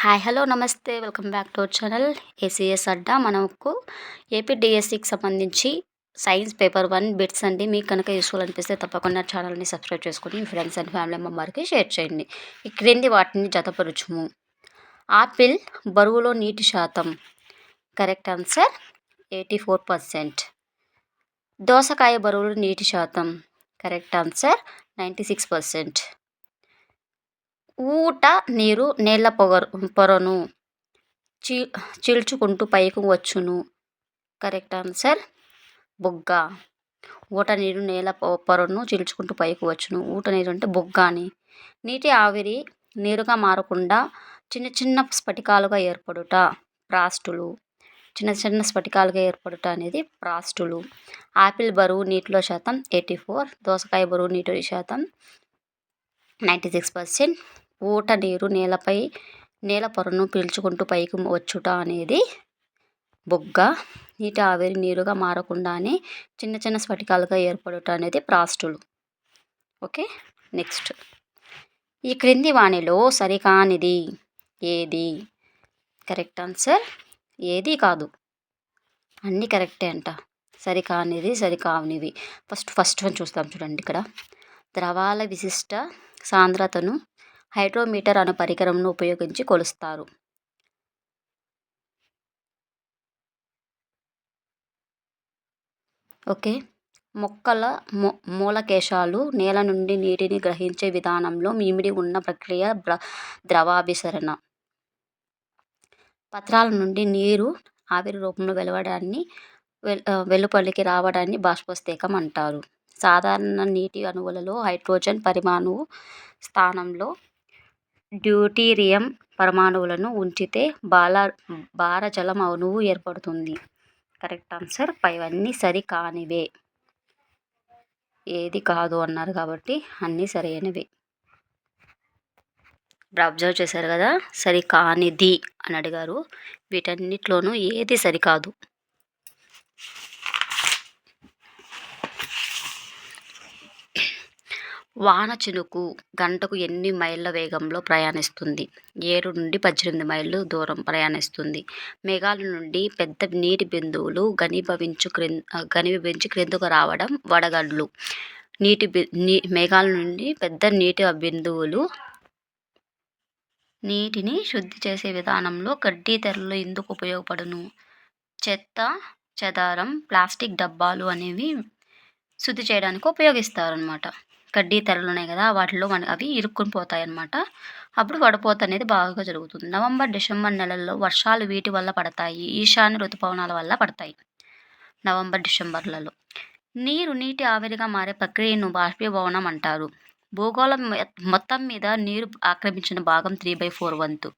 Hi hello నమస్తే welcome back to our channel ACS అడ్డా. మనకు ఏపీ డిఎస్సికి సంబంధించి సైన్స్ పేపర్ 1 బిట్స్ అండి. మీకు కనుక యూస్ఫుల్ అనిపిస్తే తప్పకుండా ఛానల్ని సబ్స్క్రైబ్ చేసుకుని మీ ఫ్రెండ్స్ అండ్ ఫ్యామిలీ మెంబర్కి షేర్ చేయండి. ఈ క్రింది వాటిని జతపరుచుము. ఆపిల్ బరువులో నీటి శాతం. Correct answer 84%. దోసకాయ బరువులో నీటి శాతం. Correct answer 96%. ఊట నీరు నేల పొరను చీల్చుకుంటూ పైకి వచ్చును. కరెక్ట్ ఆన్సర్ బుగ్గ. ఊట నీరు నేల పొరను చీల్చుకుంటూ పైకి వచ్చును. ఊట నీరు అంటే బుగ్గ అని. నీటి ఆవిరి నీరుగా మారకుండా చిన్న చిన్న స్ఫటికాలుగా ఏర్పడుట ప్రాస్టులు. చిన్న చిన్న స్ఫటికాలుగా ఏర్పడుట అనేది ప్రాస్టులు. ఆపిల్ బరువు నీటిలో శాతం 84. దోసకాయ బరువు నీటి శాతం 96%. ఊట నీరు నేల పొరను పీల్చుకుంటూ పైకి వచ్చుట అనేది బుగ్గ. నీటి ఆవిరి నీరుగా మారకుండానే చిన్న చిన్న స్ఫటికాలుగా ఏర్పడుట అనేది ప్రాస్టులు. Okay, next. ఈ క్రింది వాణిలో సరికానిది ఏది? కరెక్ట్ ఆన్సర్ ఏది కాదు, అన్నీ కరెక్టే అంట. సరికానిది సరికానివి. ఫస్ట్ వన్ చూస్తాం చూడండి. ఇక్కడ ద్రవాల విశిష్ట సాంద్రతను హైడ్రోమీటర్ అనే పరికరంను ఉపయోగించి కొలుస్తారు. ఓకే, మొక్కల మూలకేశాలు నేల నుండి నీటిని గ్రహించే విధానంలో ఇమిడి ఉన్న ప్రక్రియ ద్రవాభిసరణ. పత్రాల నుండి నీరు ఆవిరి రూపంలో వెలుపలికి రావడాన్ని బాష్పోత్సేకం అంటారు. సాధారణ నీటి అణువులలో హైడ్రోజన్ పరమాణువు స్థానంలో డ్యూటీరియం పరమాణువులను ఉంచితే భారజలం అణువు ఏర్పడుతుంది. Correct answer. పైవన్నీ సరికానివే. ఏది కాదు అన్నారు కాబట్టి అన్నీ సరైనవే. ఇప్పుడు అబ్జర్వ్ చేశారు కదా, సరికానిది అని అడిగారు. వీటన్నిటిలోనూ ఏది సరికాదు. వాన చినుకు గంటకు ఎన్ని మైళ్ళ వేగంలో ప్రయాణిస్తుంది? 7 నుండి 18 మైళ్ళు దూరం ప్రయాణిస్తుంది. మేఘాల నుండి పెద్ద నీటి బిందువులు ఘనీభవించి క్రిందకు రావడం వడగళ్ళు. మేఘాల నుండి పెద్ద నీటి బిందువులు నీటిని శుద్ధి చేసే విధానంలో కడ్డీ తెరలు ఎందుకు ఉపయోగపడును? చెత్త చెదారం ప్లాస్టిక్ డబ్బాలు అనేవి శుద్ధి చేయడానికి ఉపయోగిస్తారు అనమాట. కడ్డీ తెరలు ఉన్నాయి కదా, వాటిలో అవి ఇరుక్కుని పోతాయి అన్నమాట. అప్పుడు వడపోత అనేది బాగా జరుగుతుంది. నవంబర్ డిసెంబర్ నెలల్లో వర్షాలు వీటి వల్ల పడతాయి. ఈశాన్య ఋతుపవనాల వల్ల పడతాయి. నవంబర్ డిసెంబర్లలో. నీటి ఆవిరిగా మారే ప్రక్రియను బాష్పీభవనం అంటారు. భూగోళం మొత్తం మీద నీరు ఆక్రమించిన భాగం 3/4 వంతు.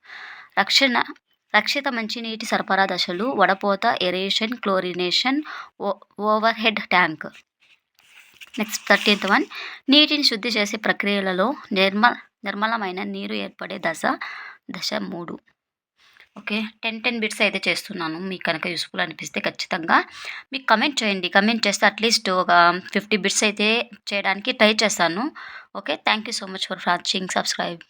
రక్షిత మంచినీటి సరఫరా దశలు వడపోత, aeration, chlorination, over head tank. Next 13th one. నీటిని శుద్ధి చేసే ప్రక్రియలలో నిర్మలమైన నీరు ఏర్పడే దశ 3. ఓకే, 10 బిట్స్ అయితే చేస్తున్నాను. మీకు కనుక యూస్ఫుల్ అనిపిస్తే ఖచ్చితంగా మీకు కమెంట్ చేయండి. కమెంట్ చేస్తే అట్లీస్ట్ ఒక 50 బిట్స్ అయితే చేయడానికి ట్రై చేస్తాను. Okay, thank you so much for watching. Subscribe.